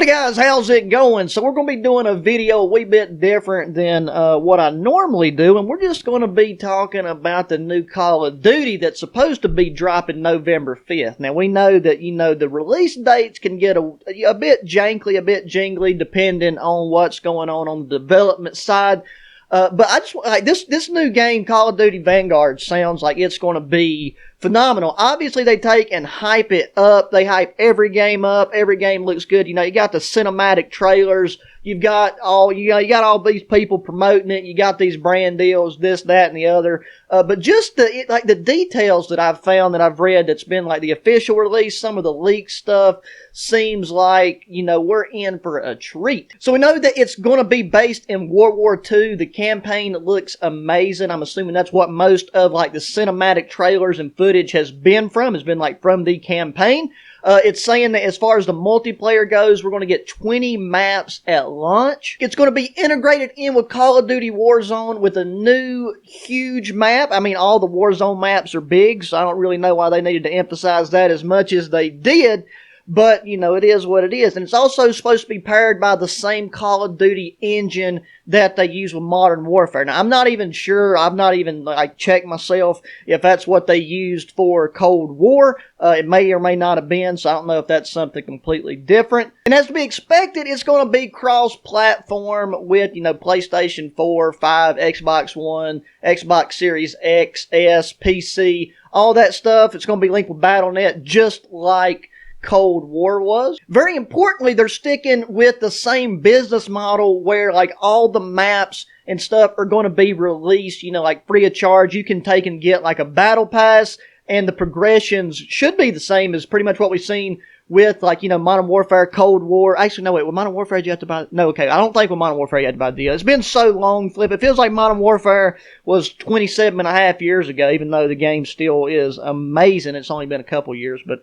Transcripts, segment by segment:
Howdy guys, how's it going? So we're going to be doing a video a wee bit different than what I normally do, and we're just going to be talking about the new Call of Duty that's supposed to be dropping November 5th. Now we know that, the release dates can get a bit jankly, a bit jingly, depending on what's going on the development side. But I just like this new game, Call of Duty Vanguard, sounds like it's going to be phenomenal. Obviously, they take and hype it up. They hype every game up. Every game looks good. You got the cinematic trailers. You've got you got all these people promoting it. You got these brand deals, this, that, and the other. But just the details that I've found, that I've read, that's been like the official release, some of the leaked stuff seems like, we're in for a treat. So we know that it's going to be based in World War II. The campaign looks amazing. I'm assuming that's what most of the cinematic trailers and footage has been from the campaign. It's saying that as far as the multiplayer goes, we're going to get 20 maps at launch. It's going to be integrated in with Call of Duty Warzone with a new huge map. I mean, all the Warzone maps are big, so I don't really know why they needed to emphasize that as much as they did. But, it is what it is. And it's also supposed to be powered by the same Call of Duty engine that they use with Modern Warfare. Now, I'm not even sure. I've not even checked myself if that's what they used for Cold War. It may or may not have been, so I don't know if that's something completely different. And as to be expected, it's going to be cross-platform with, PlayStation 4, 5, Xbox One, Xbox Series X, S, PC, all that stuff. It's going to be linked with Battle.net, just like Cold War was. Very importantly, they're sticking with the same business model where all the maps and stuff are going to be released, free of charge. You can take and get a battle pass, and the progressions should be the same as pretty much what we've seen with Modern Warfare, Cold War. Actually, no, wait, with Modern Warfare, you have to buy... No, okay, I don't think with Modern Warfare you had to buy the deal. It's been so long, Flip. It feels like Modern Warfare was 27 and a half years ago, even though the game still is amazing. It's only been a couple years, but,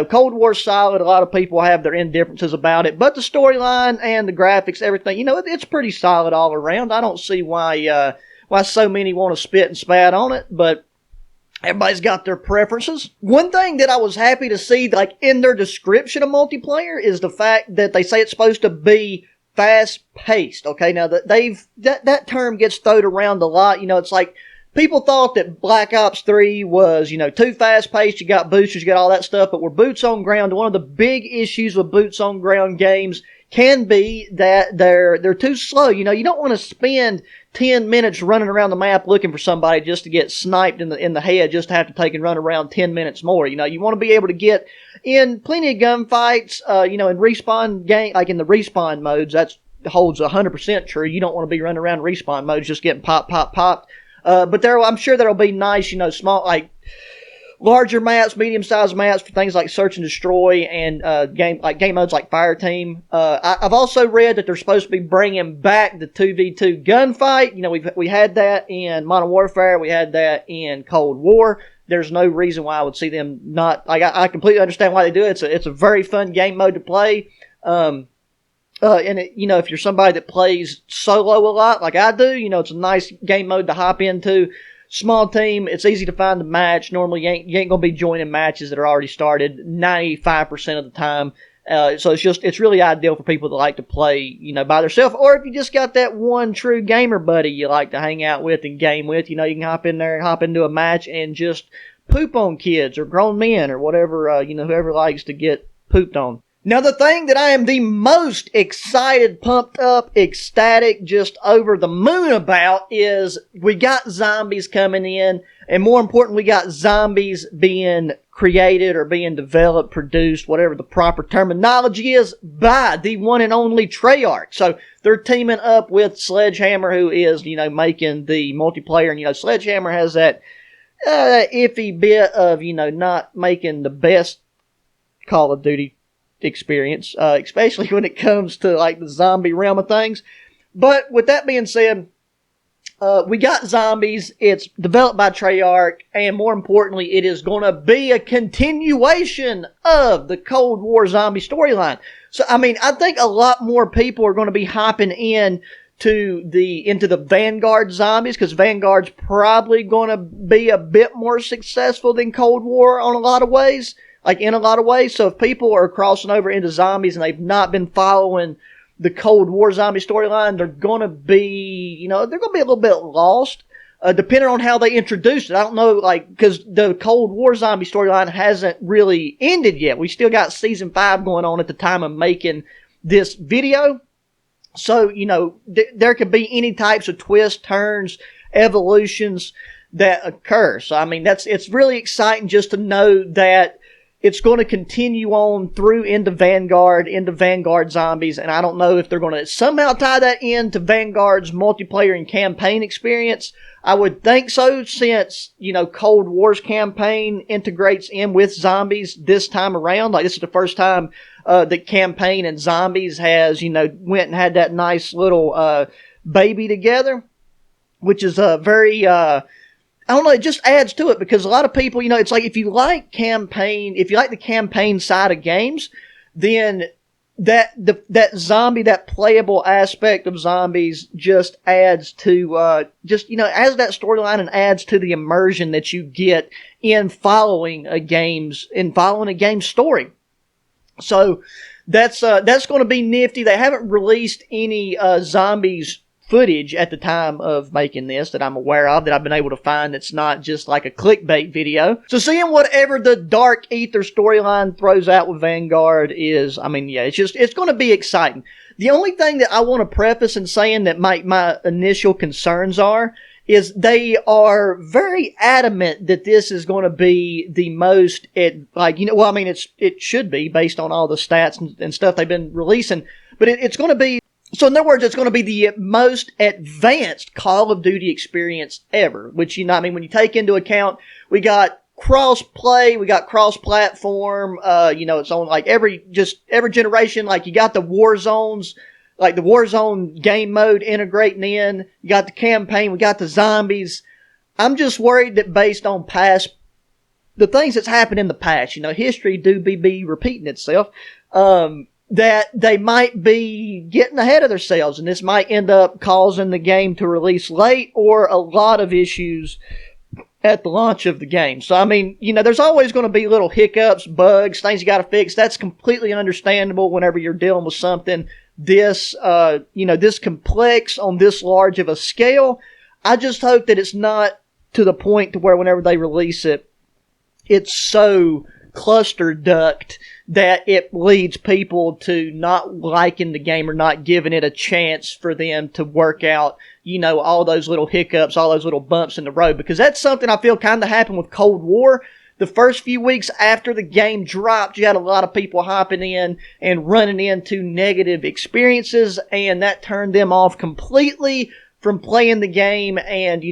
Cold War's solid. A lot of people have their indifferences about it, but the storyline and the graphics, everything, it's pretty solid all around. I don't see why so many want to spit and spat on it, but everybody's got their preferences. One thing that I was happy to see, in their description of multiplayer, is the fact that they say it's supposed to be fast-paced. Okay, now that term gets thrown around a lot. It's like people thought that Black Ops 3 was, too fast-paced. You got boosters, you got all that stuff, but we're boots on ground. One of the big issues with boots on ground games can be that they're too slow. You don't want to spend 10 minutes running around the map looking for somebody just to get sniped in the head, just to have to take and run around 10 minutes more. You want to be able to get in plenty of gunfights, in respawn game, in the respawn modes. That holds 100% true. You don't want to be running around respawn modes just getting popped. But I'm sure there'll be nice, small, larger maps, medium-sized maps for things like Search and Destroy and game modes like Fireteam. I've also read that they're supposed to be bringing back the 2v2 gunfight. We had that in Modern Warfare. We had that in Cold War. There's no reason why I would see them not. I completely understand why they do it. It's a very fun game mode to play. And if you're somebody that plays solo a lot like I do, it's a nice game mode to hop into. Small team, it's easy to find a match. Normally, you ain't going to be joining matches that are already started 95% of the time. So it's really ideal for people that like to play, by themselves. Or if you just got that one true gamer buddy you like to hang out with and game with, you can hop in there and hop into a match and just poop on kids or grown men or whatever, whoever likes to get pooped on. Now, the thing that I am the most excited, pumped up, ecstatic, just over the moon about is we got zombies coming in, and more important, we got zombies being created or being developed, produced, whatever the proper terminology is, by the one and only Treyarch. So they're teaming up with Sledgehammer, who is, making the multiplayer, and, Sledgehammer has that iffy bit of, not making the best Call of Duty experience, especially when it comes to the zombie realm of things. But with that being said, we got zombies. It's developed by Treyarch, and more importantly, it is going to be a continuation of the Cold War zombie storyline. So, I think a lot more people are going to be hopping in into the Vanguard zombies, because Vanguard's probably going to be a bit more successful than Cold War on a lot of ways. like in a lot of ways. So if people are crossing over into zombies and they've not been following the Cold War zombie storyline, they're going to be, they're going to be a little bit lost, depending on how they introduce it. I don't know, like, because the Cold War zombie storyline hasn't really ended yet. We still got season 5 going on at the time of making this video. So, there could be any types of twists, turns, evolutions that occur. So, I mean, it's really exciting just to know that it's going to continue on through into Vanguard Zombies, and I don't know if they're going to somehow tie that into Vanguard's multiplayer and campaign experience. I would think so, since, Cold War's campaign integrates in with zombies this time around. Like, this is the first time that campaign and zombies has, went and had that nice little baby together, which is very... I don't know, it just adds to it, because a lot of people, it's like if you like the campaign side of games, then that playable aspect of zombies just adds to, adds that storyline and adds to the immersion that you get in following a game's story. So that's going to be nifty. They haven't released any zombies footage at the time of making this that I'm aware of, that I've been able to find, that's not just like a clickbait video. So seeing whatever the Dark Ether storyline throws out with Vanguard is, it's going to be exciting. The only thing that I want to preface in saying that my initial concerns is they are very adamant that this is going to be the most, it should be based on all the stats and stuff they've been releasing, but it's going to be, so in other words, it's going to be the most advanced Call of Duty experience ever, which, when you take into account, we got cross-play, we got cross-platform, it's on like every generation, like you got the Warzones, like the Warzone game mode integrating in, you got the campaign, we got the zombies. I'm just worried that based on the things that's happened in the past, history do be repeating itself, that they might be getting ahead of themselves, and this might end up causing the game to release late or a lot of issues at the launch of the game. So, there's always going to be little hiccups, bugs, things you got to fix. That's completely understandable whenever you're dealing with something this, this complex on this large of a scale. I just hope that it's not to the point to where whenever they release it, it's so cluster ducked that it leads people to not liking the game or not giving it a chance for them to work out, all those little hiccups, all those little bumps in the road. Because that's something I feel kind of happened with Cold War. The first few weeks after the game dropped, you had a lot of people hopping in and running into negative experiences, and that turned them off completely from playing the game. And,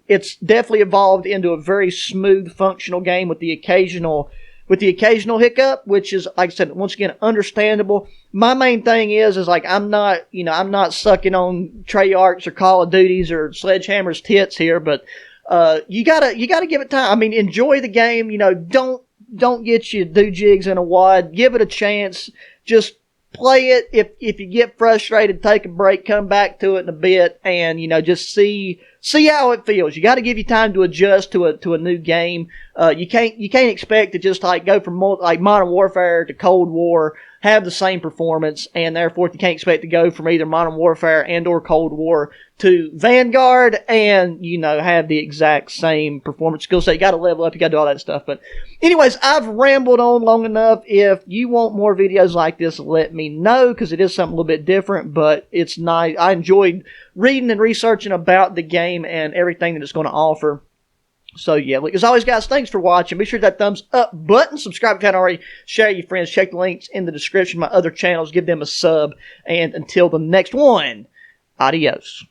it's definitely evolved into a very smooth, functional game with the occasional hiccup, which is, like I said, once again, understandable. My main thing is like, I'm not sucking on Treyarch's or Call of Duty's or Sledgehammer's tits here, but, you gotta give it time. Enjoy the game, don't get your do-jigs in a wad. Give it a chance. Just play it. If you get frustrated, take a break, come back to it in a bit, and, just see how it feels. You got to give you time to adjust to a new game. You can't expect to just like go from Modern Warfare to Cold War, have the same performance, and therefore you can't expect to go from either Modern Warfare and or Cold War to Vanguard and, have the exact same performance skill set. You got to level up, you got to do all that stuff. But anyways, I've rambled on long enough. If you want more videos like this, let me know, because it is something a little bit different, but it's nice. I enjoyed reading and researching about the game and everything that it's going to offer. So yeah, as always, guys, thanks for watching. Be sure to hit that thumbs up button. Subscribe if you haven't already. Share your friends. Check the links in the description of my other channels. Give them a sub. And until the next one, adios.